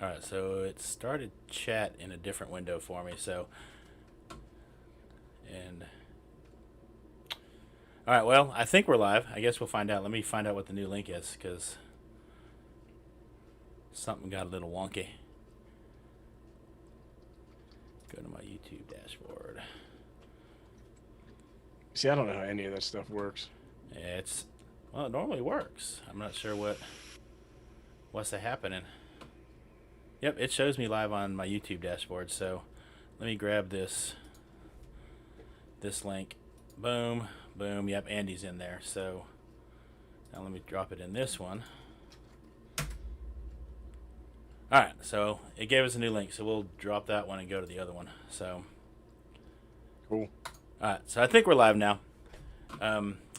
All right, so it started chat in a different window for me. So, and all right, well, I think we're live. I guess we'll find out. Let me find out what the new link is because something got a little wonky. Go to my YouTube dashboard. See, I don't know how any of that stuff works. Yeah, well, it normally works. I'm not sure what's happening. Yep, it shows me live on my YouTube dashboard. So let me grab this link. Boom, boom. Yep, Andy's in there. So now let me drop it in this one. All right, so it gave us a new link. So we'll drop that one and go to the other one. So Cool. all right, so I think we're live now.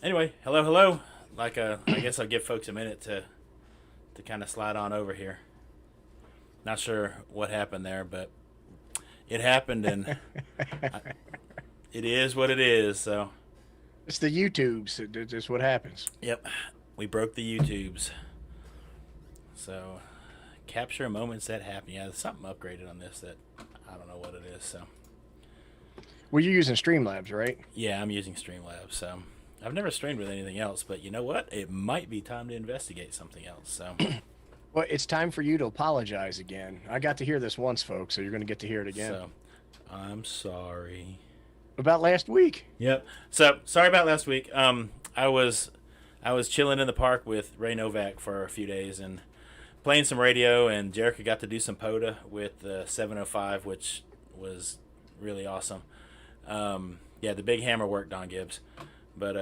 Anyway, hello. I guess I'll give folks a minute to kind of slide on over here. Not sure what happened there, but it happened, and it is what it is. So, It's the YouTubes. That's what happens. yep, we broke the YouTubes. So, capture moments that happen. Yeah, there's something upgraded on this that I don't know what it is. So, Well, you're using Streamlabs, right? yeah, I'm using Streamlabs. So, I've never streamed with anything else, but you know what? It might be time to investigate something else. So. Well, it's time for you to apologize again. I got to hear this once, folks, so you're going to get to hear it again. So, I'm sorry. About last week. Yep. So sorry about last week. I was chilling in the park with Ray Novak for a few days and playing some radio, and Jerica got to do some POTA with the 705, which was really awesome. Yeah, the big hammer worked, Don Gibbs. But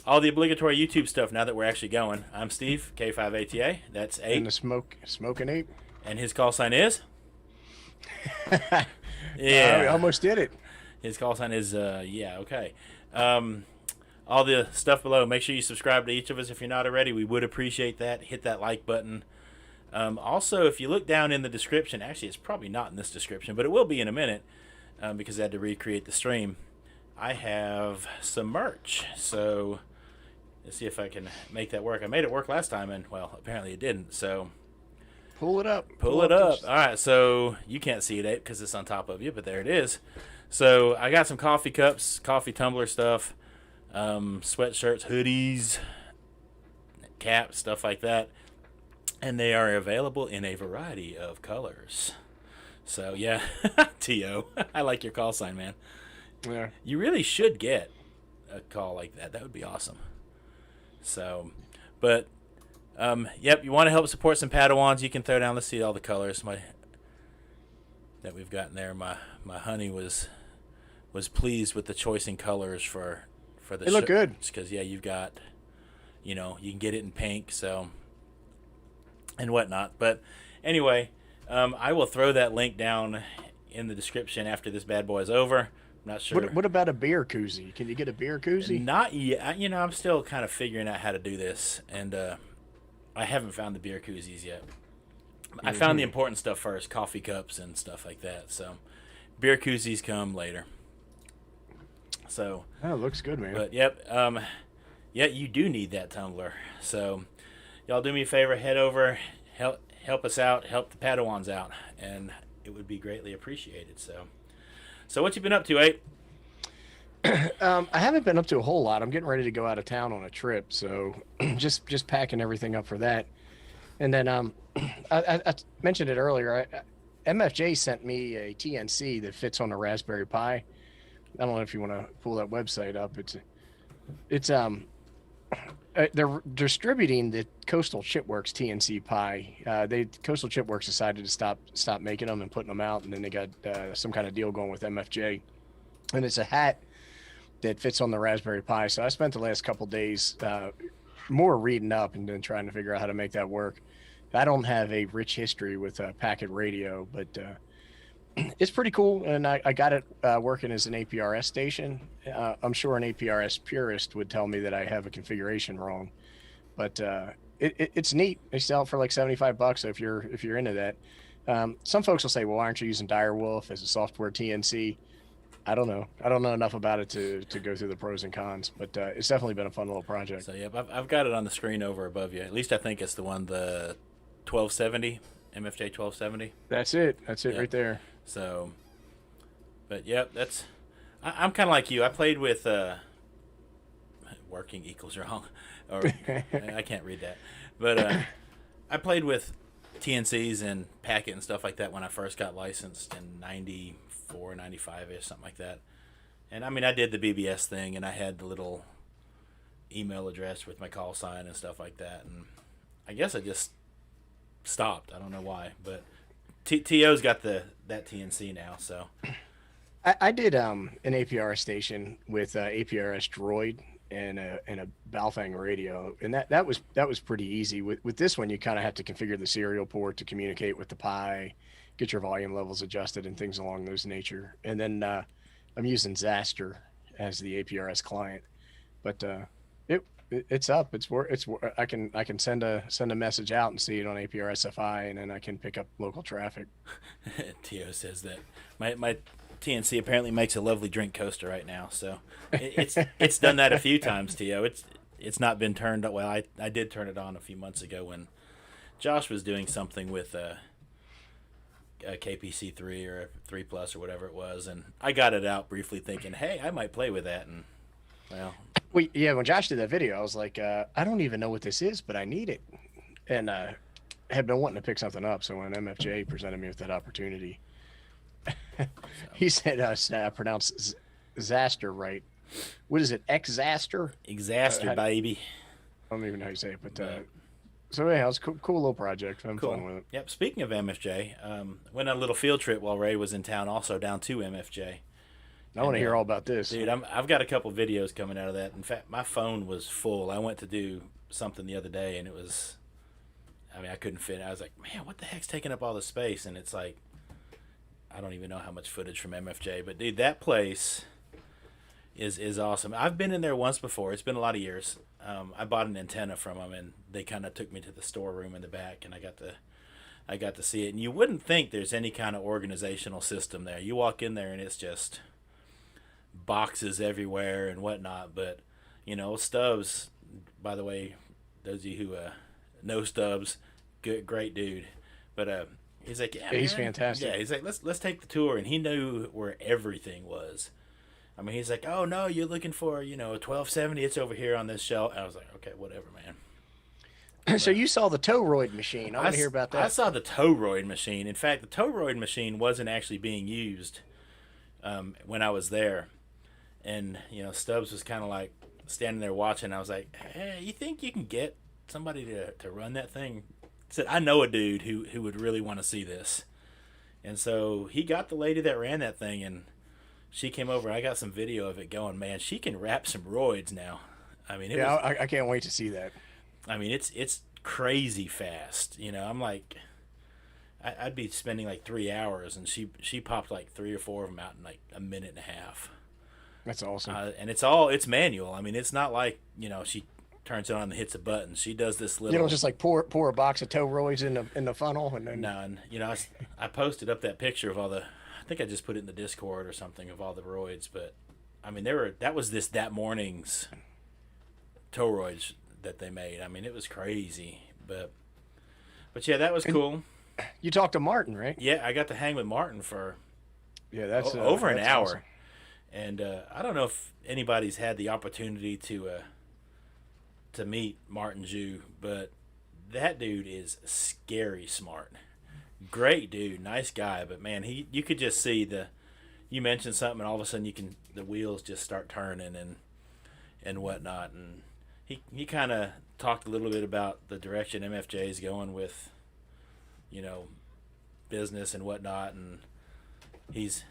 all the obligatory YouTube stuff now that we're actually going. I'm Steve, K5ATA. That's 8. And the smoking ape. And his call sign is? I Yeah. almost did it. His call sign is, yeah, okay. All the stuff below, make sure you subscribe to each of us if you're not already. We would appreciate that. Hit that like button. Also, if you look down in the description, actually, it's probably not in this description, but it will be in a minute because I had to recreate the stream. I have some merch, so let's see if I can make that work. I made it work last time, and, well, apparently it didn't, so Pull it up. pull it up. All right, so you can't see it because it's on top of you, but there it is. So I got some coffee cups, coffee tumbler stuff, sweatshirts, hoodies, caps, stuff like that. And they are available in a variety of colors. So, yeah, T.O., I like your call sign, man. Yeah. You really should get a call like that. That would be awesome. So, but, yep, you want to help support some Padawans, you can throw down, let's see all the colors that we've got in there. My honey was pleased with the choice in colors for the They look good. because, yeah, you've got, you can get it in pink, so, and whatnot. But anyway, I will throw that link down in the description after this bad boy is over. I'm not sure. What about a beer koozie? Can you get a beer koozie? Not yet. I'm still kind of figuring out how to do this, and I haven't found the beer koozies yet. I found the important stuff first, coffee cups and stuff like that. So, beer koozies come later. So, Oh, it looks good, man. but yep, yeah, you do need that tumbler. So, y'all do me a favor, head over, help us out, help the Padawans out, and it would be greatly appreciated. So what you been up to, Abe? I haven't been up to a whole lot. I'm getting ready to go out of town on a trip, so just packing everything up for that. And then I mentioned it earlier. MFJ sent me a TNC that fits on a Raspberry Pi. I don't know if you want to pull that website up. It's they're distributing the Coastal Chipworks TNC Pi. Coastal Chipworks decided to stop making them and putting them out, and then they got some kind of deal going with MFJ. And it's a hat that fits on the Raspberry Pi. So I spent the last couple days more reading up and then trying to figure out how to make that work. I don't have a rich history with packet radio, but it's pretty cool. And I got it working as an APRS station. I'm sure an APRS purist would tell me that I have a configuration wrong, but it's neat. They sell it for like $75 if you're into that. Some folks will say, well, aren't you using Direwolf as a software TNC? I don't know. I don't know enough about it to go through the pros and cons, but it's definitely been a fun little project. So, yep, I've got it on the screen over above you. At least I think it's the one, the 1270. MFJ 1270. That's it. That's it Yep. right there. So, but yep, that's. I'm kind of like you. I played with working equals wrong, or I can't read that, but I played with TNCs and packet and stuff like that when I first got licensed in 94, 95 ish, something like that. And I mean, I did the BBS thing, and I had the little email address with my call sign and stuff like that. And I guess I just stopped. I don't know why, but TO's got that TNC now. So I did an APRS station with APRS Droid and a Balfang radio, and that was pretty easy. With this one, you kind of have to configure the serial port to communicate with the Pi, get your volume levels adjusted, and things along those nature. And then I'm using Zaster as the APRS client, but it's up. I can send a message out and see it on APRS FI, and then I can pick up local traffic. TO says that my TNC apparently makes a lovely drink coaster right now. So it's done that a few times. TO it's not been turned on. Well, I did turn it on a few months ago when Josh was doing something with a KPC3 or a 3 Plus or whatever it was, and I got it out briefly thinking, hey, I might play with that, and well, yeah, when Josh did that video, I was like, I don't even know what this is, but I need it, and had been wanting to pick something up. So when MFJ presented me with that opportunity, he said, I pronounced Zaster right. What is it? Exaster? Exaster, baby. I don't even know how you say it, but so yeah, it was a cool little project. I'm cool. fun with it. Yep. Speaking of MFJ, went on a little field trip while Ray was in town, also down to MFJ. I want to hear all about this, dude. I've got a couple videos coming out of that. In fact, my phone was full. I went to do something the other day, and it was, I mean, I couldn't fit. I was like, man, what the heck's taking up all the space? And it's like, I don't even know how much footage from MFJ, but dude, that place is awesome. I've been in there once before. It's been a lot of years. I bought an antenna from them, and they kind of took me to the storeroom in the back, and I got to see it. And you wouldn't think there's any kind of organizational system there. You walk in there, and it's just boxes everywhere and whatnot. But you know, Stubbs, by the way, those of you who know Stubbs, great dude. But he's like, yeah, he's man. fantastic. Yeah, he's like, let's take the tour, and he knew where everything was. I mean, he's like, oh no, you're looking for a 1270. It's over here on this shelf. I was like, okay, whatever, man. So you saw the Toroid machine. I want to hear about that. I saw the Toroid machine. In fact, the Toroid machine wasn't actually being used when I was there. And, Stubbs was kind of like standing there watching. I was like, hey, you think you can get somebody to run that thing? He said, I know a dude who would really want to see this. And so he got the lady that ran that thing, and she came over. I got some video of it going. Man, she can wrap some roids now. I mean, I can't wait to see that. I mean, it's crazy fast. I'm like, I'd be spending like 3 hours, and she popped like 3 or 4 of them out in like a minute and a half. That's awesome. And it's manual. I mean, it's not like she turns it on and hits a button. She does this little. You don't just like pour a box of Toroids in the funnel and then. No, and I posted up that picture of all the. I think I just put it in the Discord or something of all the roids, but I mean that was that morning's Toroids that they made. I mean, it was crazy, but yeah, that was cool. You talked to Martin, right? Yeah, I got to hang with Martin for that's over an hour. Awesome. And I don't know if anybody's had the opportunity to meet Martin Zhu, but that dude is scary smart. Great dude, nice guy, but man, you could just see you mentioned something, and all of a sudden the wheels just start turning and whatnot. And he kind of talked a little bit about the direction MFJ is going with, business and whatnot, and he's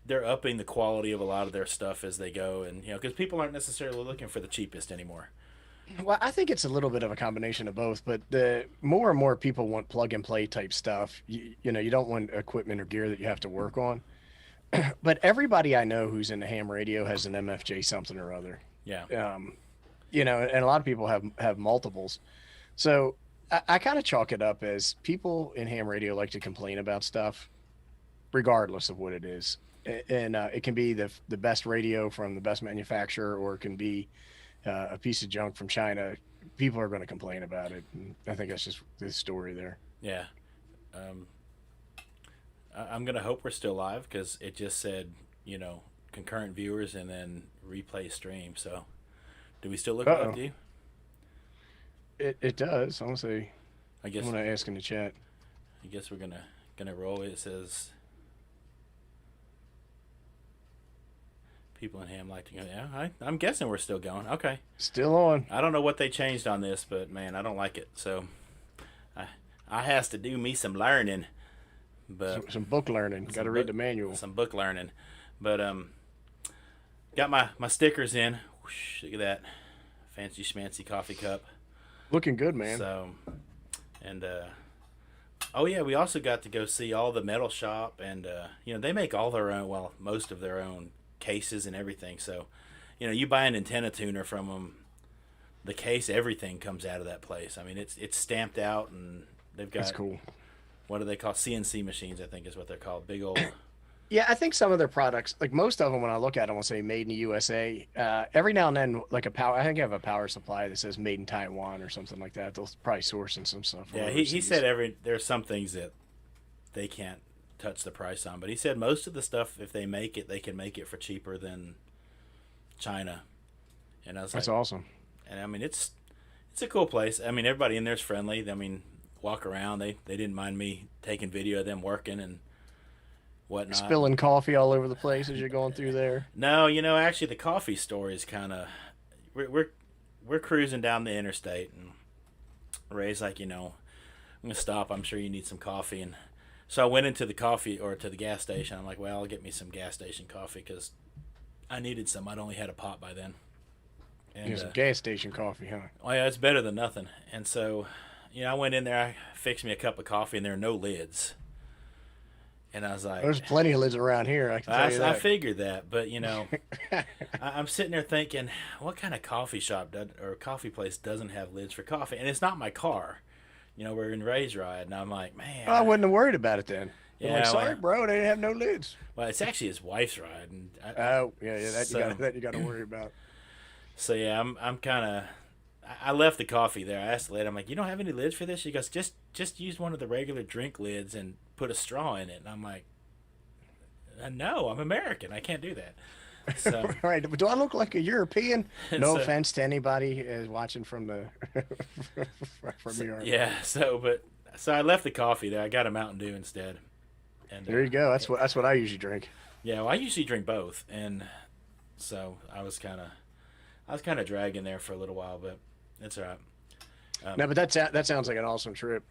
they're upping the quality of a lot of their stuff as they go, and because people aren't necessarily looking for the cheapest anymore. Well, I think it's a little bit of a combination of both, but the more and more people want plug and play type stuff. You don't want equipment or gear that you have to work on. But everybody I know who's in the ham radio has an MFJ something or other. Yeah. And a lot of people have multiples. So I kind of chalk it up as people in ham radio like to complain about stuff, regardless of what it is. And it can be the best radio from the best manufacturer, or it can be a piece of junk from China. People are going to complain about it. And I think that's just the story there. Yeah. Um, I'm gonna hope we're still live because it just said, you know, concurrent viewers and then replay stream. So, do we still look Uh live? oh. Do you? It does. I'm gonna say. I I'm guess. gonna ask in the chat. I guess we're gonna roll. It says people in ham like to go. Yeah, I'm guessing we're still going. Okay. Still on. I don't know what they changed on this, but man, I don't like it. So, I I has to do me some learning. But Some book learning. Got to read the manual. some book learning. But got my stickers in. Whoosh, look at that fancy schmancy coffee cup. Looking good, man. So, and oh yeah, we also got to go see all the metal shop, and you know they make all their own, well, most of their own cases and everything. So, you know, you buy an antenna tuner from them, the case, everything comes out of that place. I mean, it's stamped out, and they've got That's cool. what do they call CNC machines? I think is what they're called. Big old. Yeah, I think some of their products, like most of them, when I look at them, will say "Made in the USA." Every now and then, like a power, I think I have a power supply that says "Made in Taiwan" or something like that. They'll probably sourcing some stuff. from Yeah, he overseas. said there's some things that they can't touch the price on, but he said most of the stuff, if they make it, they can make it for cheaper than China. And I was That's like, awesome. and I mean it's a cool place. I mean everybody in there's friendly. I mean walk around, they didn't mind me taking video of them working and whatnot. Spilling coffee all over the place as you're going through there. No, you know actually the coffee store is kind of we're cruising down the interstate and Ray's like, you know, I'm gonna stop. I'm sure you need some coffee, and so I went into the coffee or to the gas station. I'm like, well, I'll get me some gas station coffee because I needed some. I'd only had a pot by then. And Some gas station coffee, huh? oh yeah, it's better than nothing. And so, you know, I went in there. I fixed me a cup of coffee, and there are no lids. And I was like, There's plenty of lids around here. I can tell you I that. figured that, but you know, I'm sitting there thinking, what kind of coffee shop or coffee place doesn't have lids for coffee? And it's not my car. You know, we're in Ray's ride, and I'm like, man. I wouldn't have worried about it then. Yeah, I'm like, sorry, well- bro, they didn't have no lids. Well, it's actually his wife's ride, and Oh, yeah, that So- you got to worry about. so yeah, I'm kind of. I left the coffee there. I asked the lady, I'm like, you don't have any lids for this? She goes, just use one of the regular drink lids and put a straw in it. And I'm like, no, I'm American. I can't do that. So Right? But do I look like a European? No So- offense to anybody is watching from the from Europe. yeah, so I left the coffee there. I got a Mountain Dew instead. And There you go. That's what I usually drink. yeah, well, I usually drink both, and so I was kind of dragging there for a little while, but it's all right. No, but that sounds like an awesome trip.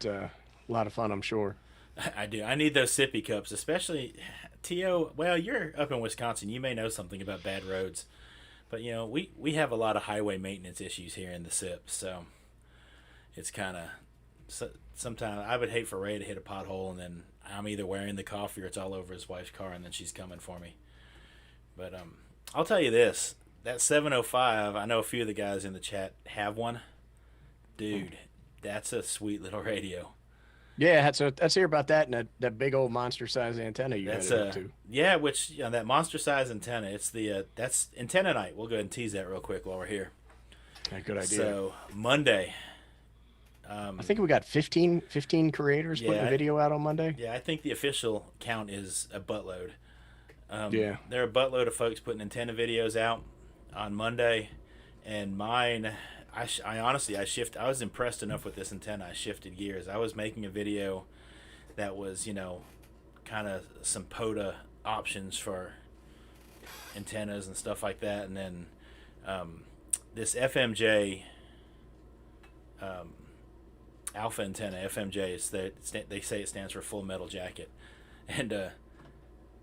A lot of fun, I'm sure. I do. I need those sippy cups, especially T.O. Well, you're up in Wisconsin. You may know something about bad roads, but you know we have a lot of highway maintenance issues here in the SIP, so it's kind of sometimes I would hate for Ray to hit a pothole and then I'm either wearing the coffee or it's all over his wife's car and then she's coming for me. But I'll tell you this: that 705. I know a few of the guys in the chat have one. Dude, that's a sweet little radio. Yeah, so let's hear about that and that big old monster size antenna you That's had it up to. yeah, which that monster size antenna. It's the that's antenna night. We'll go ahead and tease that real quick while we're here. Yeah, good idea. So Monday. I think we got 15 creators putting Yeah, a video out on Monday. Yeah, I think the official count is a buttload. Yeah. There are a buttload of folks putting antenna videos out on Monday, and mine. I honestly I was impressed enough with this antenna. I shifted gears. I was making a video that was kind of some POTA options for antennas and stuff like that, and then this FMJ alpha antenna. FMJ is they say it stands for full metal jacket, and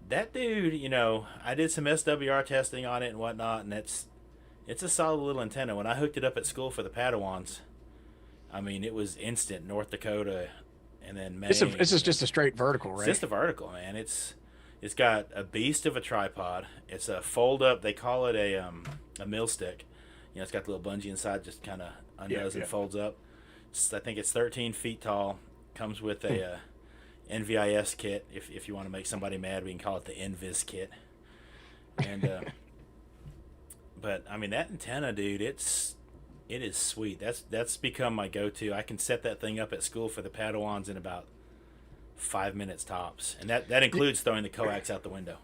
that dude, I did some SWR testing on it and whatnot, and it's a solid little antenna. When I hooked it up at school for the Padawans, I mean, it was instant North Dakota, and then Maine. This is just a straight vertical, right? It's just a vertical, man. It's got a beast of a tripod. It's a fold up. They call it a mill stick. It's got the little bungee inside, just kind of undoes and folds up. I think it's 13 feet tall. Comes with a NVIS kit. If you want to make somebody mad, we can call it the NVIS kit. And but I mean that antenna, dude, it's It is sweet. That's become my go-to. I can set that thing up at school for the Padawans in about 5 minutes tops, and that includes throwing the coax out the window.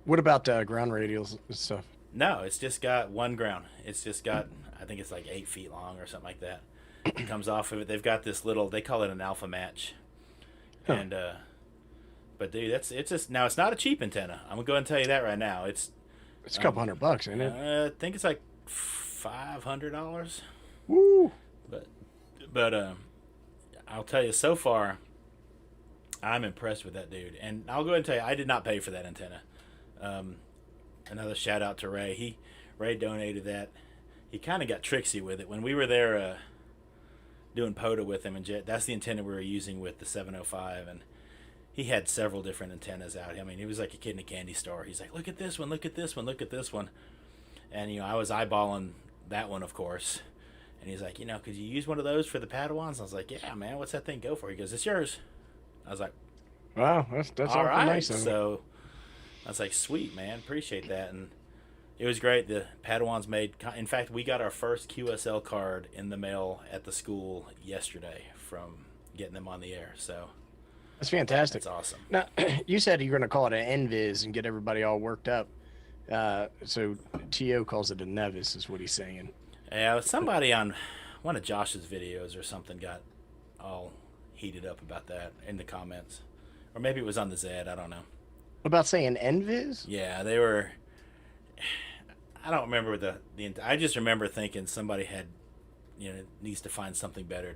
What about ground radials and stuff? No, it's just got one ground. It's just got, I think it's like 8 feet long or something like that. It comes off of it. They've got this little, they call it an alpha match. Huh. And, but dude, it's just, now it's not a cheap antenna. I'm going to go ahead and tell you that right now. It's a couple $100, isn't it? I think it's like $500. Woo! But I'll tell you, so far, I'm impressed with that dude. And I'll go ahead and tell you, I did not pay for that antenna. Another shout out to Ray. Ray donated that. He kind of got tricksy with it when we were there doing POTA with him, and that's the antenna we were using with the 705, and he had several different antennas out. I mean, he was like a kid in a candy store. He's like, look at this one, look at this one, look at this one. And, I was eyeballing that one, of course. And he's like, could you use one of those for the Padawans? I was like, yeah, man, what's that thing go for? He goes, it's yours. I was like, wow, that's all right. nice of him. So I was like, sweet, man, appreciate that. And it was great. The Padawans made, in fact, we got our first QSL card in the mail at the school yesterday from getting them on the air. So that's fantastic. that's awesome. Now, you said you're going to call it an NVIS and get everybody all worked up. So T.O. calls it a Nevis, is what he's saying. Yeah, somebody on one of Josh's videos or something got all heated up about that in the comments. Or maybe it was on the Zed, I don't know. About saying NVIS? Yeah, they were... I don't remember I just remember thinking somebody had, needs to find something better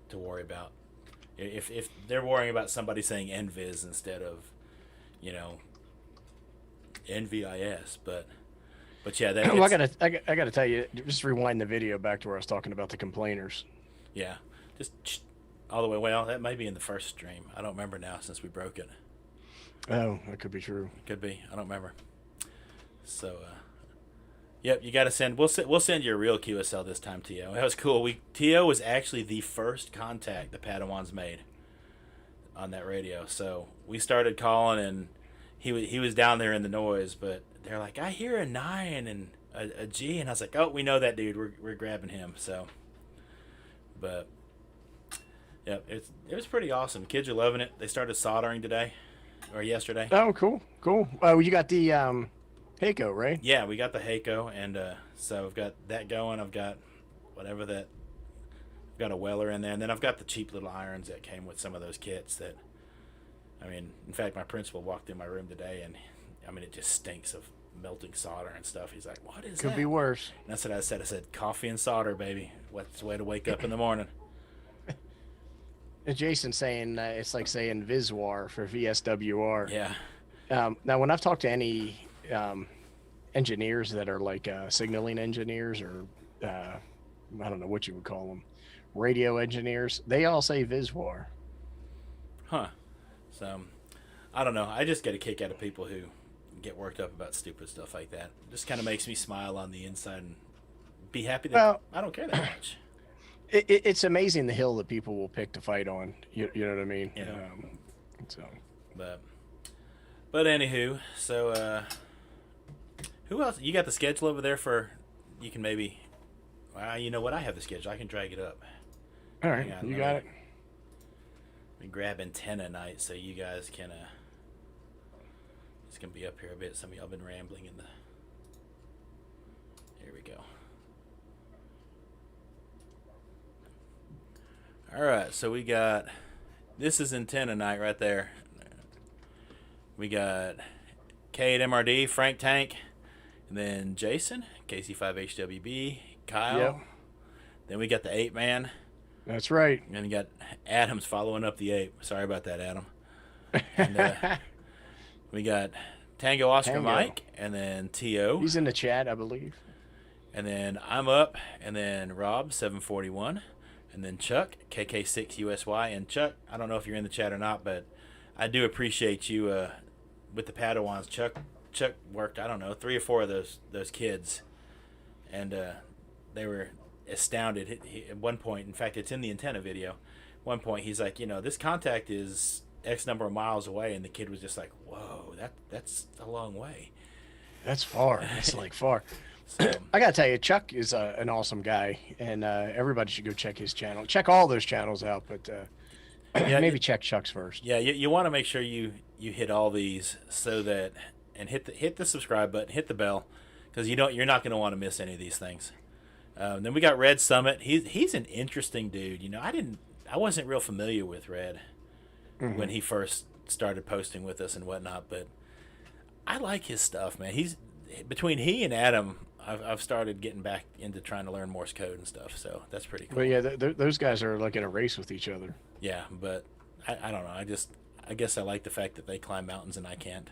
to worry about. If they're worrying about somebody saying NVIS instead of, NVIS, but yeah, that. Well, I gotta tell you, just rewind the video back to where I was talking about the complainers. Yeah, just all the way. Well, that may be in the first stream. I don't remember now since we broke it. Oh, that could be true. Could be. I don't remember. So, yep, you got to send. We'll send you a real QSL this time, T.O. That was cool. T.O. was actually the first contact the Padawans made on that radio. So we started calling, and he was down there in the noise, but they're like, I hear a 9 and a G, and I was like, oh, we know that dude. We're grabbing him. So, but yeah, it was pretty awesome. Kids are loving it. They started soldering today or yesterday. Oh, cool. Oh, you got the Heiko, right? Yeah, we got the Heiko, and so I've got that going. I've got whatever that. I've got a Weller in there, and then I've got the cheap little irons that came with some of those kits. That, I mean, in fact, my principal walked in my room today, and I mean, it just stinks of melting solder and stuff. He's like, "What is that?" Could be worse. And that's what I said. I said, "Coffee and solder, baby. What's the way to wake up in the morning?" Jason saying it's like saying Viswar for VSWR. Yeah. Now, when I've talked to any engineers that are like signaling engineers or I don't know what you would call them, radio engineers, they all say Viswar. Huh. So, I don't know. I just get a kick out of people who get worked up about stupid stuff like that. It just kind of makes me smile on the inside and be happy that I don't care that much. It's amazing the hill that people will pick to fight on. You know what I mean? Yeah. So. But anywho, so who else? You got the schedule over there for? You can maybe. You know what? I have the schedule. I can drag it up. All right, you got it. We grab antenna night so you guys can. It's gonna be up here a bit. Some of y'all been rambling in the. Here we go. All right, so we got. This is antenna night right there. We got K at MRD, Frank Tank, and then Jason, KC5HWB, Kyle. Yep. Then we got the 8-man. That's right. And you got Adams following up the 8. Sorry about that, Adam. And, we got Tango Oscar Mike, and then T.O. He's in the chat, I believe. And then I'm up, and then Rob, 741. And then Chuck, KK6USY. And Chuck, I don't know if you're in the chat or not, but I do appreciate you with the Padawans. Chuck worked, I don't know, 3 or 4 of those kids. And they were astounded. At one point, in fact, it's in the antenna video. At one point, he's like, this contact is X number of miles away. And the kid was just like, whoa, that's a long way. That's far. That's like far. So I gotta tell you, Chuck is an awesome guy, and everybody should go check his channel. Check all those channels out, but yeah, maybe check Chuck's first. yeah, you want to make sure you hit all these so that and hit the subscribe button, hit the bell, because you're not going to want to miss any of these things. Then we got Red Summit. He's an interesting dude. I wasn't real familiar with Red when he first started posting with us and whatnot, but I like his stuff, man. He's between he and Adam. I've started getting back into trying to learn Morse code and stuff, so that's pretty cool. But yeah, those guys are like in a race with each other. Yeah, but I don't know. I guess I like the fact that they climb mountains and I can't.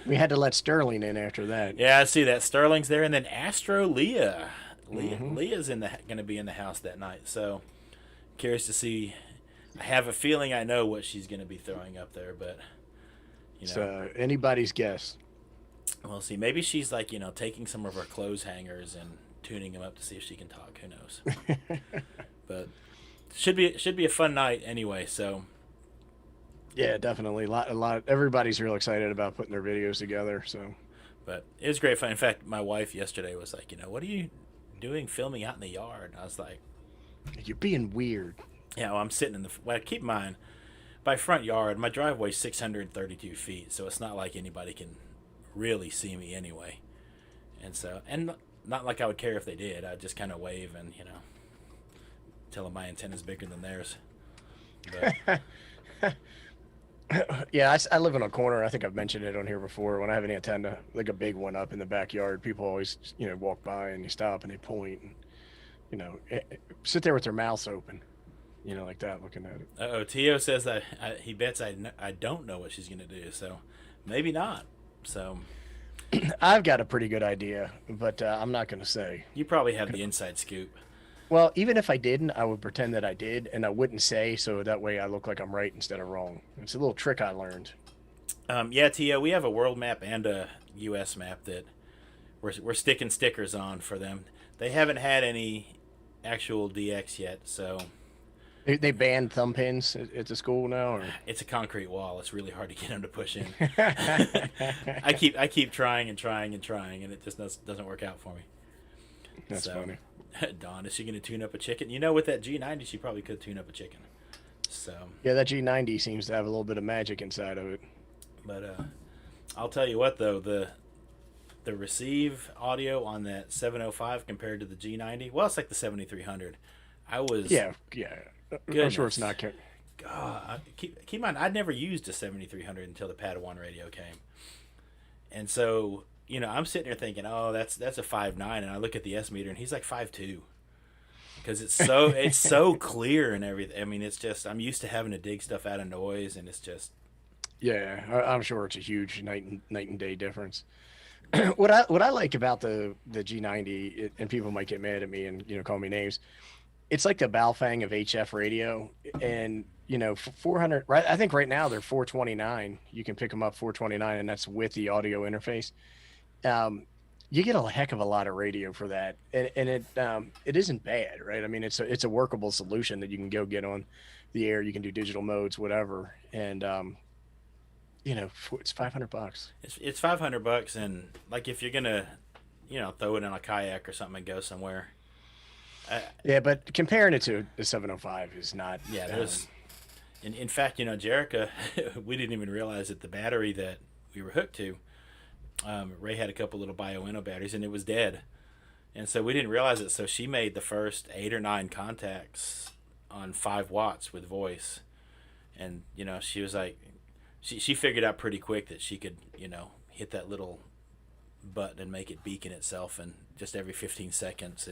We had to let Sterling in after that. Yeah, I see that. Sterling's there, and then Astro Leah. Leah's going to be in the house that night, so curious to see. I have a feeling I know what she's going to be throwing up there, but It's anybody's guess. we'll see. Maybe she's like taking some of her clothes hangers and tuning them up to see if she can talk. Who knows? But should be a fun night anyway. So Yeah, definitely. A lot. Everybody's real excited about putting their videos together. So, but it was great fun. In fact, my wife yesterday was like, what are you doing filming out in the yard? And I was like, you're being weird. yeah, well, I'm sitting in the. Well, keep in mind, by front yard, my driveway's 632 feet, so it's not like anybody can really see me anyway. And not like I would care if they did. I'd just kind of wave and tell them my antenna's bigger than theirs. But, Yeah, I live in a corner. I think I've mentioned it on here before. When I have an antenna, like a big one up in the backyard, people always, walk by and they stop and they point and, sit there with their mouths open, like that, looking at it. uh-oh, Tio says that he bets I don't know what she's going to do, so maybe not. So I've got a pretty good idea, but I'm not going to say. you probably have the inside scoop. Well, even if I didn't, I would pretend that I did, and I wouldn't say, so that way I look like I'm right instead of wrong. It's a little trick I learned. Yeah, Tio, we have a world map and a U.S. map that we're sticking stickers on for them. They haven't had any actual DX yet, so They banned thumb pins at the school now, or? it's a concrete wall. It's really hard to get them to push in. I keep trying and trying and trying, and it just doesn't work out for me. That's funny. Dawn, is she going to tune up a chicken? With that G90, she probably could tune up a chicken. So Yeah, that G90 seems to have a little bit of magic inside of it. But I'll tell you what, though, the receive audio on that 705 compared to the G90, well, it's like the 7300. I was Yeah. I'm sure it's Goodness. not. God, keep in mind, I'd never used a 7300 until the Padawan radio came, and so I'm sitting there thinking, oh, that's a 5.9, and I look at the S meter, and he's like 5.2, because it's so clear and everything. I mean, it's just I'm used to having to dig stuff out of noise, and it's just Yeah, I'm sure it's a huge night and day difference. What I like about the G90, and people might get mad at me and call me names, it's like the Baofeng of HF radio, and 400. Right, I think right now they're 429. You can pick them up 429, and that's with the audio interface. You get a heck of a lot of radio for that, and it isn't bad, right? I mean, it's a workable solution that you can go get on the air. You can do digital modes, whatever, and it's $500. it's $500, and like if you're gonna throw it in a kayak or something and go somewhere. Yeah, but comparing it to the 705 is not. Yeah, there's. In fact, Jerica, we didn't even realize that the battery that we were hooked to, Ray had a couple little Bioenno batteries, and it was dead. And so we didn't realize it. So she made the first 8 or 9 contacts on 5 watts with voice. And, she was like, she figured out pretty quick that she could, hit that little button and make it beacon itself. And just every 15 seconds,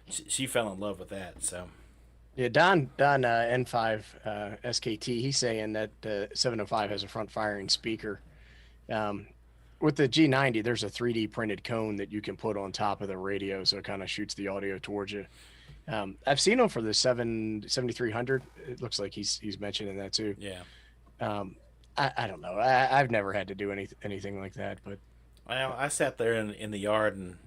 she fell in love with that. So. Yeah, Don N5 SKT, he's saying that the 705 has a front firing speaker. With the G90, there's a 3D printed cone that you can put on top of the radio, so it kind of shoots the audio towards you. I've seen them for the 7300. It looks like he's mentioning that too. Yeah. I don't know. I've never had to do anything like that, but. Well, I sat there in the yard and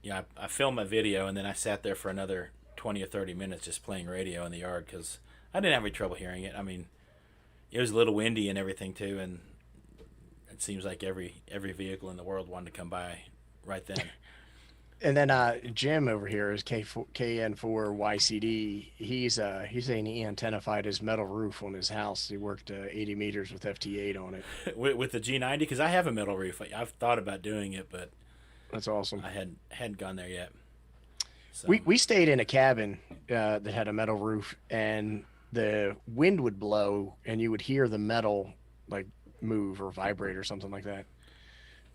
I filmed my video, and then I sat there for another 20 or 30 minutes just playing radio in the yard because I didn't have any trouble hearing it. I mean, it was a little windy and everything too, and it seems like every vehicle in the world wanted to come by right then. And then Jim over here is KN4YCD. He's saying he antennified his metal roof on his house. He worked 80 meters with FT8 on it. With the G90, because I have a metal roof. I've thought about doing it, but That's awesome. I hadn't gone there yet. So. We stayed in a cabin that had a metal roof, and the wind would blow, and you would hear the metal like move or vibrate or something like that.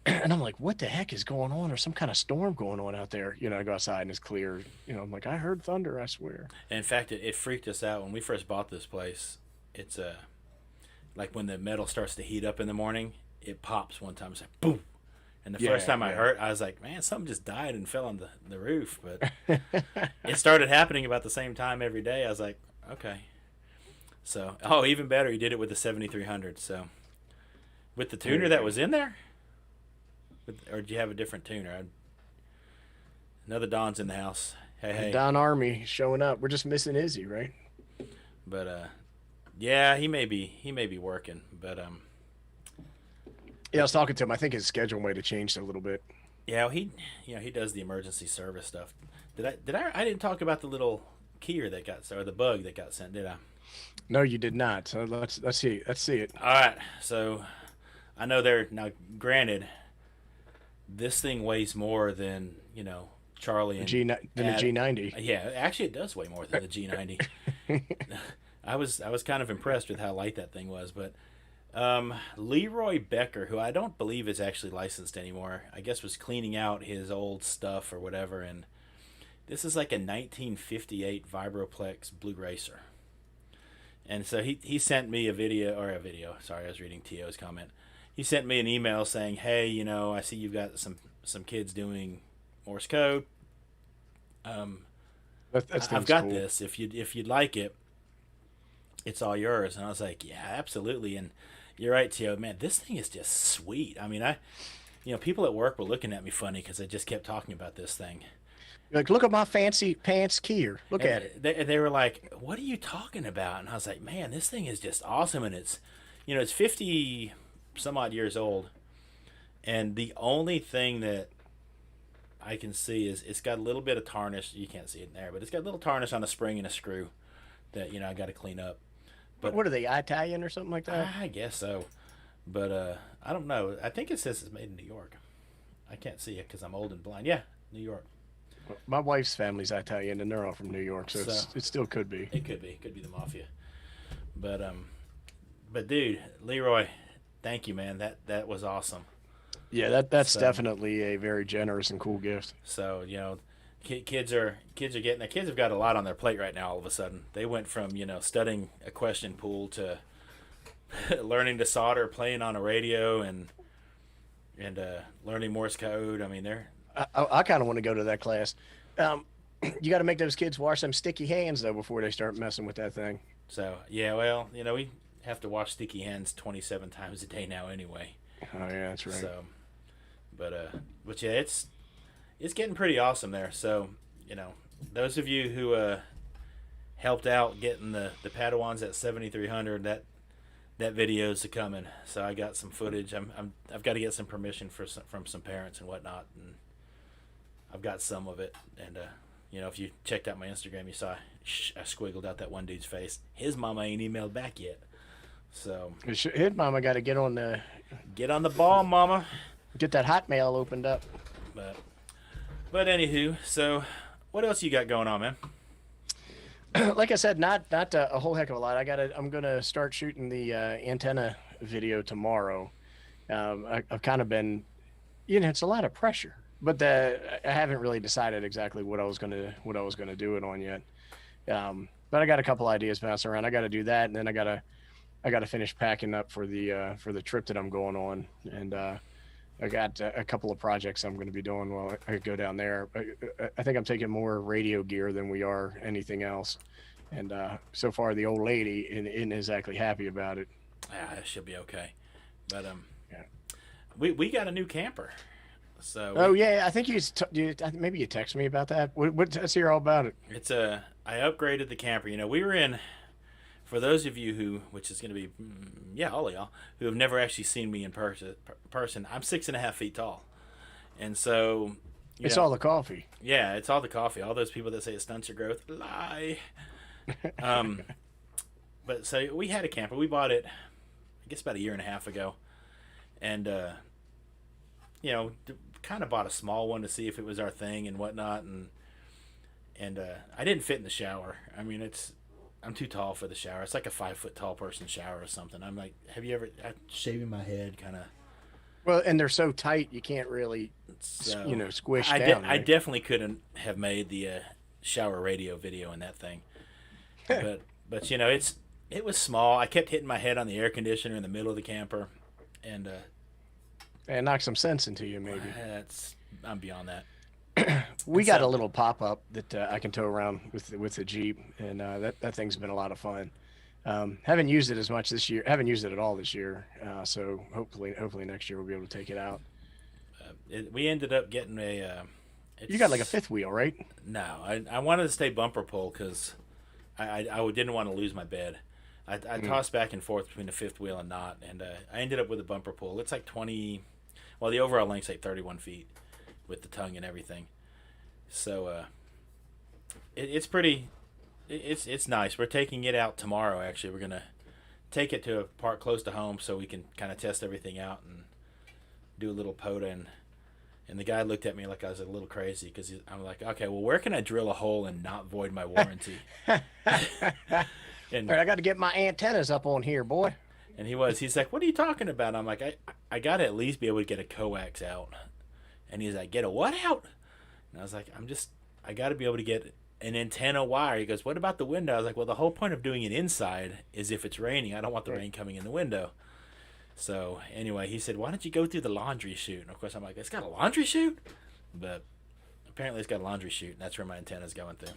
And I'm like, what the heck is going on? There's some kind of storm going on out there. You know, I go outside and it's clear. You know, I'm like, I heard thunder, I swear. And in fact, it freaked us out when we first bought this place. It's like when the metal starts to heat up in the morning, it pops one time. It's like boom. And the first time I heard, I was like, man, something just died and fell on the roof. But it started happening about the same time every day. I was like, okay. So, even better, he did it with the 7300. So, with the tuner that was in there? Or did you have a different tuner? Another Don's in the house. Hey. Don Army showing up. We're just missing Izzy, right? But, yeah, he may be working. But, yeah, I was talking to him. I think his schedule might have changed a little bit. Yeah, he does the emergency service stuff. I didn't talk about the little keyer that got, or the bug that got sent, did I? No, you did not. So let's see it. All right. So I know now. Granted, this thing weighs more than Charlie and the G90. Yeah, actually, it does weigh more than the G90. I was kind of impressed with how light that thing was, but. Leroy Becker, who I don't believe is actually licensed anymore, I guess was cleaning out his old stuff or whatever, and this is like a 1958 Vibroplex Blue Racer. And so he sent me a video, sorry, I was reading T.O.'s comment. He sent me an email saying, hey, I see you've got some kids doing Morse code. I've got cool. this. If you'd like it, it's all yours. And I was like, yeah, absolutely. And you're right, Tio. Man, this thing is just sweet. I mean, people at work were looking at me funny because I just kept talking about this thing. You're like, look at my fancy pants keyer. Look at it. They were like, what are you talking about? And I was like, man, this thing is just awesome. And it's 50 some odd years old. And the only thing that I can see is it's got a little bit of tarnish. You can't see it in there, but it's got a little tarnish on a spring and a screw that, I got to clean up. But what are they, Italian or something like that? I guess so. But I don't know. I think it says it's made in New York. I can't see it because I'm old and blind. Yeah, New York. My wife's family's Italian, and they're all from New York, so it still could be. It could be. It could be the mafia. But dude, Leroy, thank you, man. That was awesome. Yeah, that's definitely a very generous and cool gift. So kids are getting. The kids have got a lot on their plate right now. All of a sudden, they went from studying a question pool to learning to solder, playing on a radio, and learning Morse code. I mean, I kind of want to go to that class. You got to make those kids wash them sticky hands though before they start messing with that thing. So yeah, well, we have to wash sticky hands 27 times a day now anyway. Oh yeah, that's right. So, but yeah, it's getting pretty awesome there. So, those of you who helped out getting the Padawans at 7300, that video's coming. So I got some footage. I've got to get some permission from some parents and whatnot, and I've got some of it. And if you checked out my Instagram, you saw I squiggled out that one dude's face. His mama ain't emailed back yet. So his mama got to get on the ball, mama. Get that Hotmail opened up. But anywho, so what else you got going on, man? Like I said, not a whole heck of a lot. I'm gonna start shooting the antenna video tomorrow. I've kind of been, it's a lot of pressure, but I haven't really decided exactly what I was gonna do it on yet. But I got a couple ideas bouncing around. I got to do that, and then I gotta finish packing up for the trip that I'm going on, and I got a couple of projects I'm going to be doing while I go down there. I think I'm taking more radio gear than we are anything else. And so far, the old lady isn't exactly happy about it. Yeah, she'll be okay. But yeah, we got a new camper. So yeah, I think maybe you texted me about that. Let's hear all about it. It's I upgraded the camper. We were in. For those of you which is going to be, all of y'all, who have never actually seen me in person, I'm 6.5 feet tall. And so, It's all the coffee. yeah, it's all the coffee. All those people that say it stunts your growth lie. Um, but so we had a camper. We bought it, I guess, about a year and a half ago, and kind of bought a small one to see if it was our thing and whatnot, and I didn't fit in the shower. I mean, I'm too tall for the shower. It's like a 5 foot tall person shower or something. I'm like, have you ever shaving my head kind of? Well, and they're so tight you can't really, So squish I down. I Right? definitely couldn't have made the shower radio video in that thing. But it was small. I kept hitting my head on the air conditioner in the middle of the camper, and And knock some sense into you, maybe. I'm beyond that. We And got a so little pop up that I can tow around with the Jeep, and that thing's been a lot of fun. Haven't used it as much this year. Haven't used it at all this year. So hopefully next year we'll be able to take it out. we ended up getting a. You got like a It's fifth wheel, right? No, I wanted to stay bumper pull because I didn't want to lose my bed. I tossed back and forth between the fifth wheel and not, and I ended up with a bumper pull. It's like 20. Well, the overall length's like 31 feet with the tongue and everything. So it's pretty. It's nice. We're taking it out tomorrow. Actually, we're gonna take it to a park close to home so we can kind of test everything out and do a little POTA. And the guy looked at me like I was a little crazy because I'm like, okay, well, where can I drill a hole and not void my warranty? All And right, I got to get my antennas up on here, boy. and he's like, what are you talking about? I'm like, I got to at least be able to get a coax out. And he's like, get a what out? And I was like, I got to be able to get an antenna wire. He goes, what about the window? I was like, well, the whole point of doing it inside is if it's raining, I don't want the rain coming in the window. So anyway, he said, why don't you go through the laundry chute? And of course, I'm like, it's got a laundry chute? But apparently it's got a laundry chute, and that's where my antenna's going through.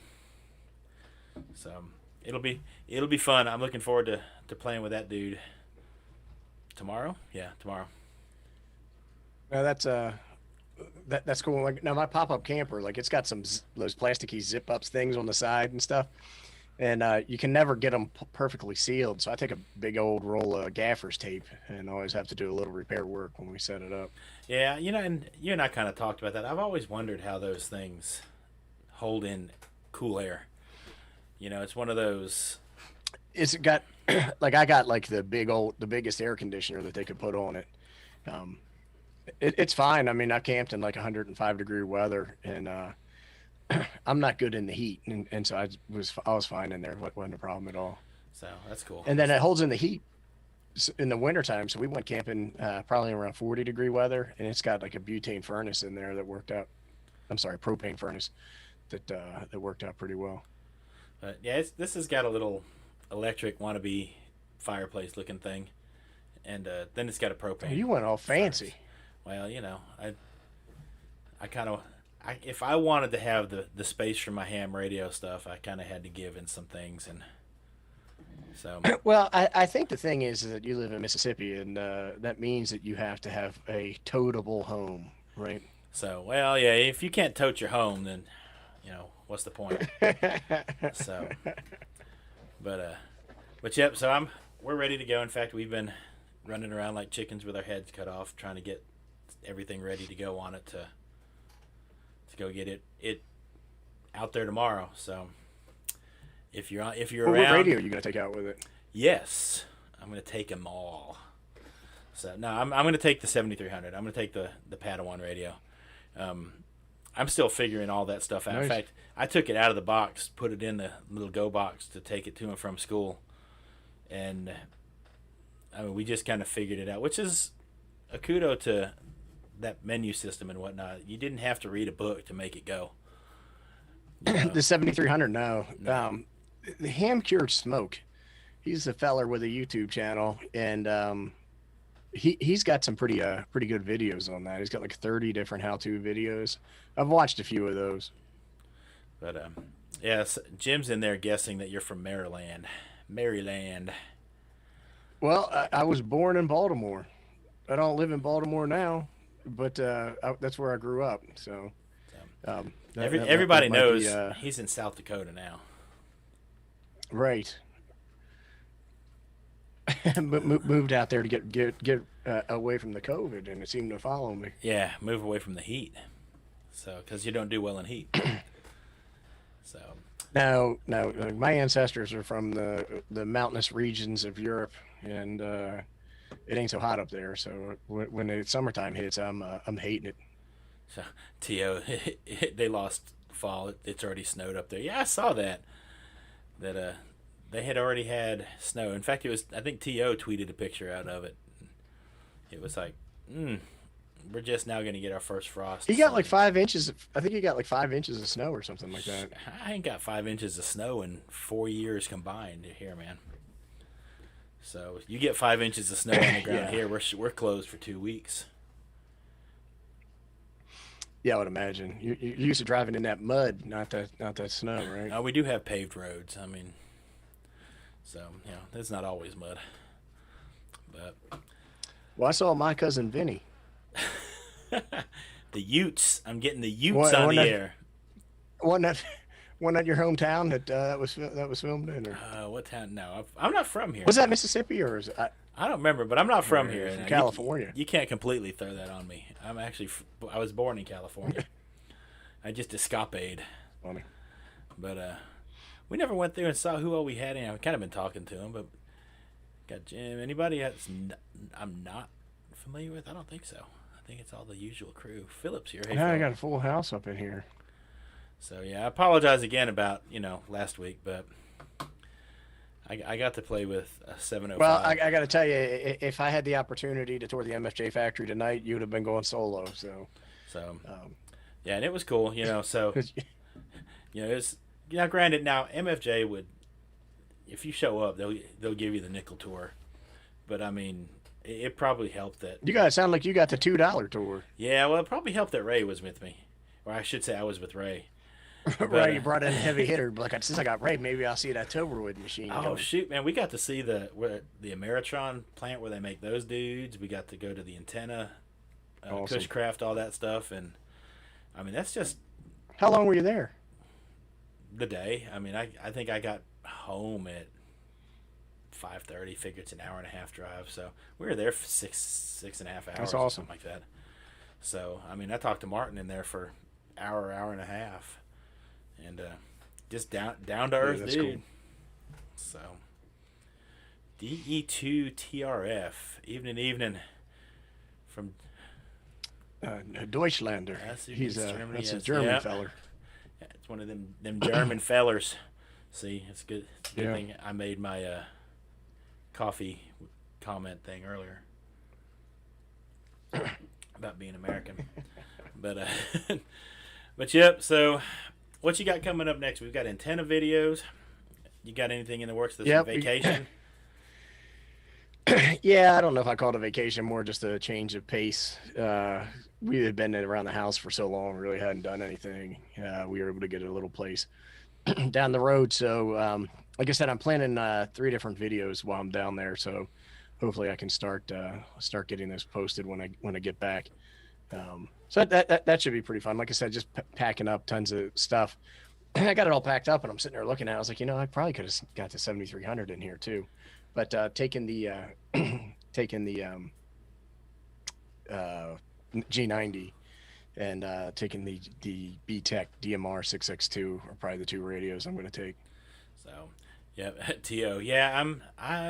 So it'll be fun. I'm looking forward to playing with that dude tomorrow. Yeah, tomorrow. Now that's cool. Like now, my pop up camper, like it's got those plasticky zip ups things on the side and stuff, and you can never get them perfectly sealed. So I take a big old roll of gaffer's tape and always have to do a little repair work when we set it up. Yeah, and you and I kind of talked about that. I've always wondered how those things hold in cool air. It's one of those. It's got like I got like the biggest air conditioner that they could put on it. Um, it's fine. I mean, I camped in like 105-degree weather, and I'm not good in the heat, and so I was fine in there. It wasn't a problem at all. So that's cool. And then it holds in the heat in the wintertime. So we went camping probably around 40-degree weather, and it's got like a butane furnace in there that worked out. I'm sorry, propane furnace that worked out pretty well. But yeah, this has got a little electric wannabe fireplace looking thing, and then it's got a propane. You went all fancy. Well, I kind of, if I wanted to have the space for my ham radio stuff, I kind of had to give in some things, and so. Well, I think the thing is that you live in Mississippi, and that means that you have to have a totable home, right? So, well, yeah, if you can't tote your home, then, what's the point? So, but yep. So we're ready to go. In fact, we've been running around like chickens with our heads cut off, trying to get everything ready to go on it to go get it out there tomorrow. So if you're Well, around, what radio are you gonna take out with it? yes, I'm gonna take them all. So no, I'm gonna take the 7300. I'm gonna take the Padawan radio. I'm still figuring all that stuff out. Nice. In fact, I took it out of the box, put it in the little go box to take it to and from school, and I mean, we just kind of figured it out, which is a kudo to that menu system and whatnot. You didn't have to read a book to make it go. The 7300. No. No. The Ham Cured Smoke. He's a feller with a YouTube channel, and he's got some pretty good videos on that. He's got like 30 different how-to videos. I've watched a few of those. But yes, Jim's in there guessing that you're from Maryland. Maryland. Well, I was born in Baltimore. I don't live in Baltimore now, but that's where I grew up. So Everybody that might knows be, he's in South Dakota now. right. moved out there to get away from the COVID, and it seemed to follow me. Yeah, move away from the heat. So, because you don't do well in heat. So, No, no, my ancestors are from the mountainous regions of Europe, and it ain't so hot up there. So when the summertime hits, I'm hating it. so To they lost fall. It's already snowed up there. Yeah, I saw that. That they had already had snow. In fact, it was I think To tweeted a picture out of it. It was like, we're just now going to get our first frost. He got like 5 inches. I think he got like 5 inches of snow or something like that. I ain't got 5 inches of snow in 4 years combined here, man. So you get 5 inches of snow on the ground Yeah. here, we're closed for 2 weeks. Yeah, I would imagine. You're used to driving in that mud, not that snow, right? We do have paved roads. I mean, so it's not always mud, but Well, I saw my cousin Vinny. the Utes. I'm getting the Utes What- on what the that- air. One at your hometown that was filmed in, or What town? No, I'm not from here. was that Mississippi or is it? I don't remember, but I'm not from Or here. from Now, California. You can't completely throw that on me. I'm actually I was born in California. I just escapade. Funny. But we never went there and saw who all we had in. I've kind of been talking to him, but got Jim. Anybody I'm not familiar with? I don't think so. I think it's all the usual crew. Philip's here. Hey, Now I Philip. got a full house up in here. So yeah, I apologize again about last week, but I got to play with a 705. Well, I got to tell you, if I had the opportunity to tour the MFJ factory tonight, you'd have been going solo. So, So yeah, and it was cool. So 'cause it's granted now MFJ would, if you show up, they'll give you the nickel tour, but I mean it probably helped that. you guys sound like you got the $2 tour. Yeah, well, it probably helped that Ray was with me, or I should say I was with Ray. Right, you brought in a heavy hitter. Like, since I got Ray, maybe I'll see that Toberwood machine. Oh going. shoot, man, we got to see the Ameritron plant where they make those dudes. We got to go to the antenna, Awesome. Cushcraft, all that stuff, and I mean that's just How long were you there? the day. I mean, I think I got home at 5:30. Figure it's an hour and a half drive, so we were there for six and a half hours. That's or awesome. something like that. So I mean, I talked to Martin in there for hour and a half, and just down to earth, that's dude. cool. So DE2 TRF evening from Deutschlander. That's who He's beats Germany, that's a yes. German Yeah. feller. Yeah, it's one of them German fellers. See, it's good. It's a good Yeah. thing I made my coffee comment thing earlier about being American. But but yep. So, what you got coming up next? We've got antenna videos. You got anything in the works this Yep. vacation? Yeah, I don't know if I call it a vacation, more just a change of pace. We had been around the house for so long, really hadn't done anything. We were able to get a little place down the road. So, like I said, I'm planning 3 different videos while I'm down there. So, hopefully, I can start getting this posted when I get back. So that should be pretty fun. Like I said, just packing up tons of stuff. I got it all packed up, and I'm sitting there looking at it. I was like, I probably could have got the 7300 in here too. But taking the G90 and taking the BTEC DMR 6X2 are probably the 2 radios I'm going to take. So, yeah, To. Yeah,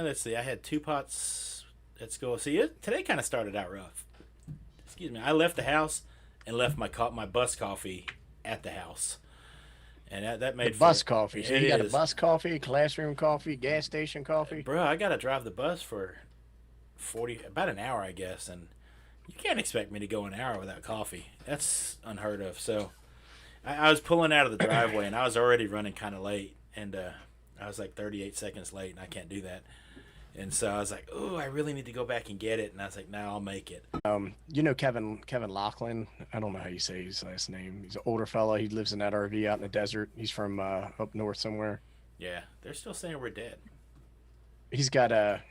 let's see. I had 2 pots at school. See, today kind of started out rough. Excuse me. I left the house and left my bus coffee at the house, and that made Bus coffee. So It you got a is. bus coffee, classroom coffee, gas station coffee. Bro, I got to drive the bus for about an hour, I guess, and you can't expect me to go an hour without coffee. That's unheard of. So I was pulling out of the driveway, and I was already running kind of late, and I was like 38 seconds late, and I can't do that. And so I was like, oh, I really need to go back and get it. And I was like, no, I'll make it. Kevin Laughlin. I don't know how you say his last name. He's an older fella. He lives in that RV out in the desert. He's from up north somewhere. Yeah, they're still saying we're dead. He's got a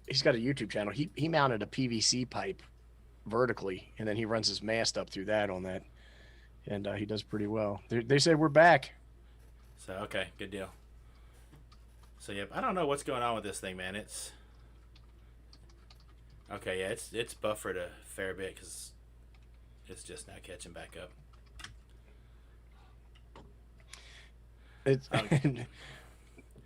YouTube channel. He mounted a PVC pipe vertically, and then he runs his mast up through that on that, and he does pretty well. They say we're back. So, okay, good deal. So, yeah, I don't know what's going on with this thing, man. It's Okay, yeah, it's buffered a fair bit because it's just now catching back up. It's Um,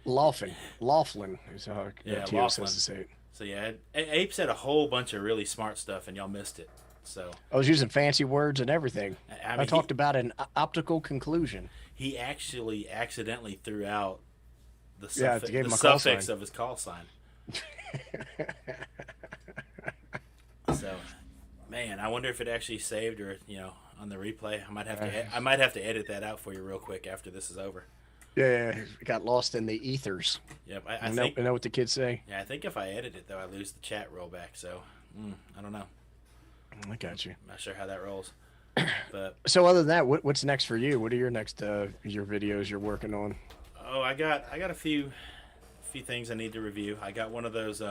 Laughlin is how yeah, Tio says Laughlin. to say it. So yeah, Ape said a whole bunch of really smart stuff, and y'all missed it. So I was using fancy words and everything. I I mean, talked about an optical conclusion. he actually accidentally threw out Yeah, to give the him a call suffix sign. of his call sign. So, man, I wonder if it actually saved or on the replay. I might have to edit that out for you real quick after this is over. Yeah, it got lost in the ethers. Yep, You know what the kids say? yeah, I think if I edit it though, I lose the chat rollback. So, I don't know. I got you. I'm not sure how that rolls, but So other than that, what's next for you? What are your next your videos you're working on? oh, I got a few things I need to review. I got one of those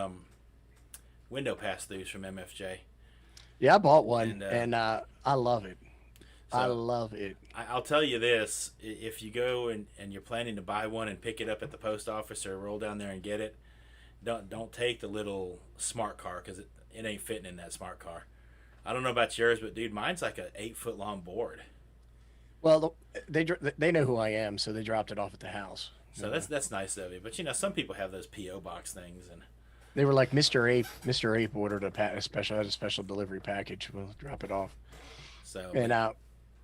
window pass throughs from MFJ. Yeah, I bought one, And and I love it. I so love it. I'll tell you this: if you go and you're planning to buy one and pick it up at the post office or roll down there and get it, don't take the little smart car because it ain't fitting in that smart car. I don't know about yours, but dude, mine's like a 8 foot long board. Well, they know who I am, so they dropped it off at the house. So that's nice of you. But some people have those PO box things, and They were like, Mr. Ape ordered a special delivery package. We'll drop it off. so And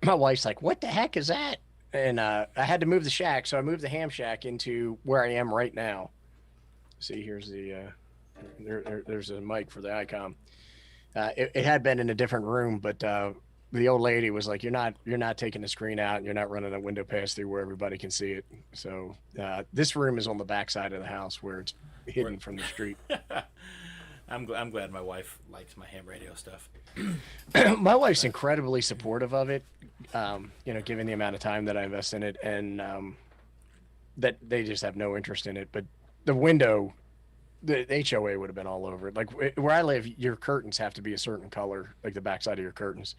my wife's like, "What the heck is that?" And I had to move the shack, so I moved the ham shack into where I am right now. See, here's the there's a mic for the ICOM. It had been in a different room, but the old lady was like, "You're not taking the screen out, and you're not running a window pass through where everybody can see it." So this room is on the back side of the house where it's hidden from the street. I'm glad my wife likes my ham radio stuff. My wife's incredibly supportive of it, given the amount of time that I invest in it, and that they just have no interest in it. But the window, the HOA would have been all over it. Like where I live, your curtains have to be a certain color, like the backside of your curtains.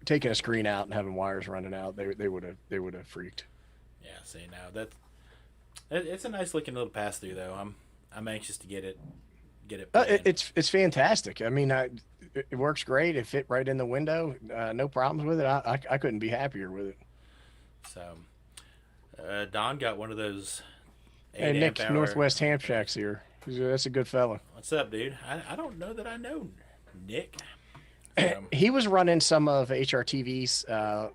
Taking a screen out and having wires running out, they would have freaked. Yeah, see now it's a nice looking little pass through though. I'm anxious to get it put in. It's fantastic. I mean, it works great. It fit right in the window. No problems with it. I couldn't be happier with it. So Don got one of those Hey, 8 Nick, amp hour. Northwest Ham Shack's here. That's a good fella. What's up, dude? I don't know that I know Nick. He was running some of HRTV's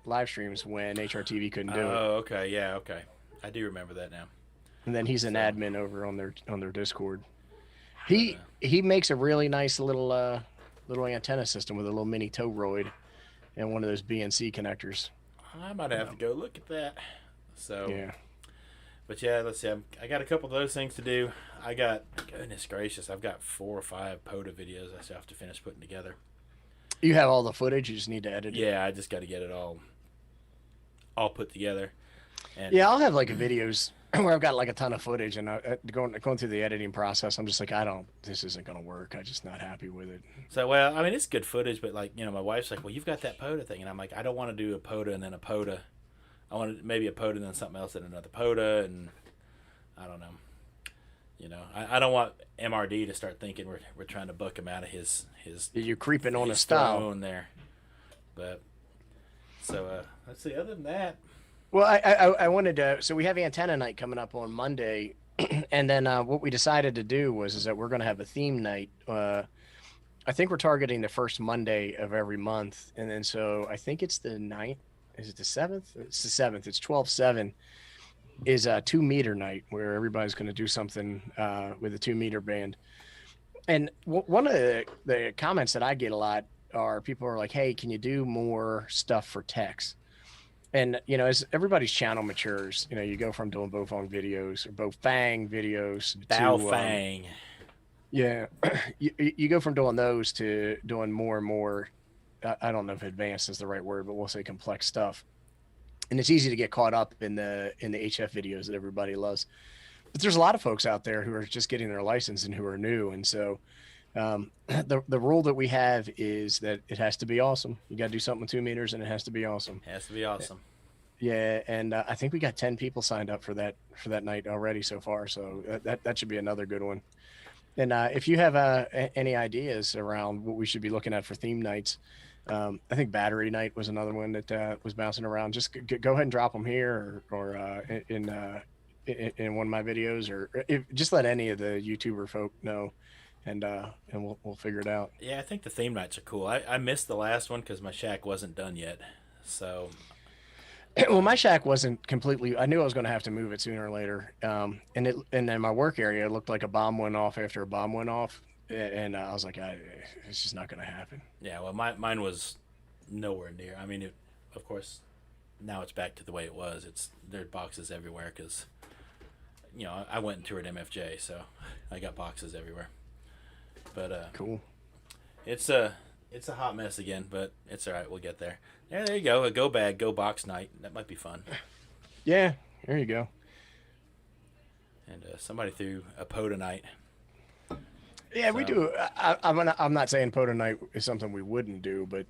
live streams when HRTV couldn't do it, Oh, okay, yeah, okay. I do remember that now. and then he's an admin over on their Discord. He makes a really nice little antenna system with a little mini Toroid and one of those BNC connectors. I might have to go look at that. So, Yeah. but yeah, let's see. I got a couple of those things to do. I got, goodness gracious, I've got 4 or 5 POTA videos I still have to finish putting together. You have all the footage. You just need to edit it. Yeah, I just got to get it all put together. And Yeah, I'll have like videos where I've got like a ton of footage, and going through the editing process, I'm just like, this isn't gonna work. I'm just not happy with it. So, well, I mean, it's good footage, but like, my wife's like, well, you've got that POTA thing, and I'm like, I don't want to do a POTA and then a POTA. I want maybe a POTA and then something else and another POTA, and I don't know. I don't want MRD to start thinking we're trying to buck him out of his You're creeping on his his style. throne there. But so let's see. Other than that, Well, I wanted to. So we have antenna night coming up on Monday, and then what we decided to do is that we're going to have a theme night. I think we're targeting the first Monday of every month, and then so I think it's the 9th. Is it the 7th? It's the 7th. It's 12/7. Is a 2-meter night where everybody's going to do something with a 2-meter band. And one of the comments that I get a lot are people are like, "Hey, can you do more stuff for techs?" And as everybody's channel matures, you go from doing Bofang videos or Bofang videos Bao to Fang. yeah, you go from doing those to doing more and more. I don't know if advanced is the right word, but we'll say complex stuff. And it's easy to get caught up in the HF videos that everybody loves. But there's a lot of folks out there who are just getting their license and who are new. And so the rule that we have is that it has to be awesome. You got to do something with 2 meters, and it has to be awesome. Has to be awesome. Yeah, and I think we got 10 people signed up for that night already so far. So that should be another good one. And if you have any ideas around what we should be looking at for theme nights, I think Battery Night was another one that was bouncing around. Just go ahead and drop them here or in one of my videos, or just let any of the YouTuber folk know, and we'll figure it out. Yeah, I think the theme nights are cool. I missed the last one because my shack wasn't done yet. So Well, my shack wasn't completely. I knew I was going to have to move it sooner or later. And then my work area looked like a bomb went off after a bomb went off, and I was like, it's just not going to happen. yeah, well, mine was nowhere near. I mean, of course, now it's back to the way it was. There's boxes everywhere because I went and toured MFJ, so I got boxes everywhere. But Cool. it's a hot mess again, but it's all right. We'll get there. Yeah, there you go. A go bag, go box night. That might be fun. Yeah, there you go. And somebody threw a POTA night. Yeah, we So, do. I'm not saying Poto night is something we wouldn't do, but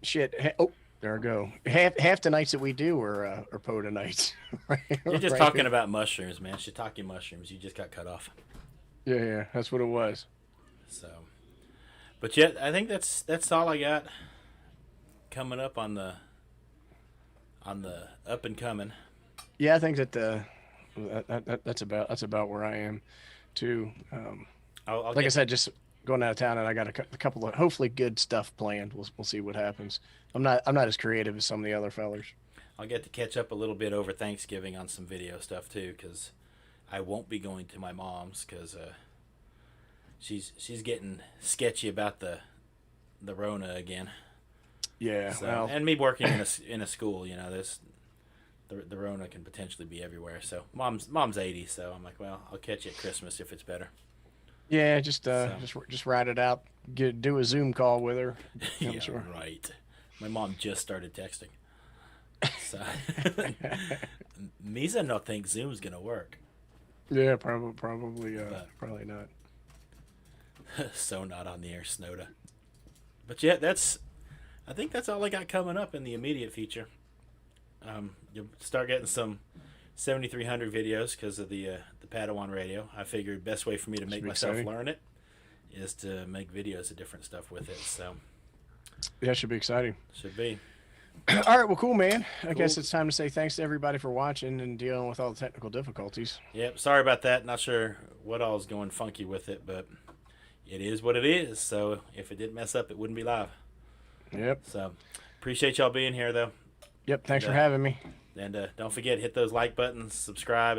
shit. Oh, there I go. Half the nights that we do are Poto nights. Right, you're just right talking there. about mushrooms, man. Shiitake mushrooms. You just got cut off. Yeah, that's what it was. So, but yeah, I think that's all I got coming up on the up and coming. Yeah, I think that that's about where I am too. I'll Like I get said, just going out of town, and I got a couple of hopefully good stuff planned. We'll see what happens. I'm not as creative as some of the other fellers. I'll get to catch up a little bit over Thanksgiving on some video stuff too, because I won't be going to my mom's because she's getting sketchy about the Rona again. Yeah, So well, and me working in a school, this the Rona can potentially be everywhere. So mom's 80, so I'm like, well, I'll catch you at Christmas if it's better. yeah, So just ride it out. Do a Zoom call with her. I'm yeah, sure. right. My mom just started texting, so Misa no think Zoom's gonna work. Yeah, probably But probably not. so not on the air, Snowda. But yeah, I think that's all I got coming up in the immediate future. You'll start getting some 7300 videos because of the Padawan radio. I figured best way for me to Should make be myself exciting. learn it is to make videos of different stuff with it. So Yeah, it should be exciting. should be All right, well, cool, man. I cool. guess it's time to say thanks to everybody for watching and dealing with all the technical difficulties. Yep. Sorry about that. Not sure what all is going funky with it, but it is what it is. So if it didn't mess up, it wouldn't be live. Yep. So appreciate y'all being here though. Yep. Thanks And, for having me. don't forget, hit those like buttons, subscribe,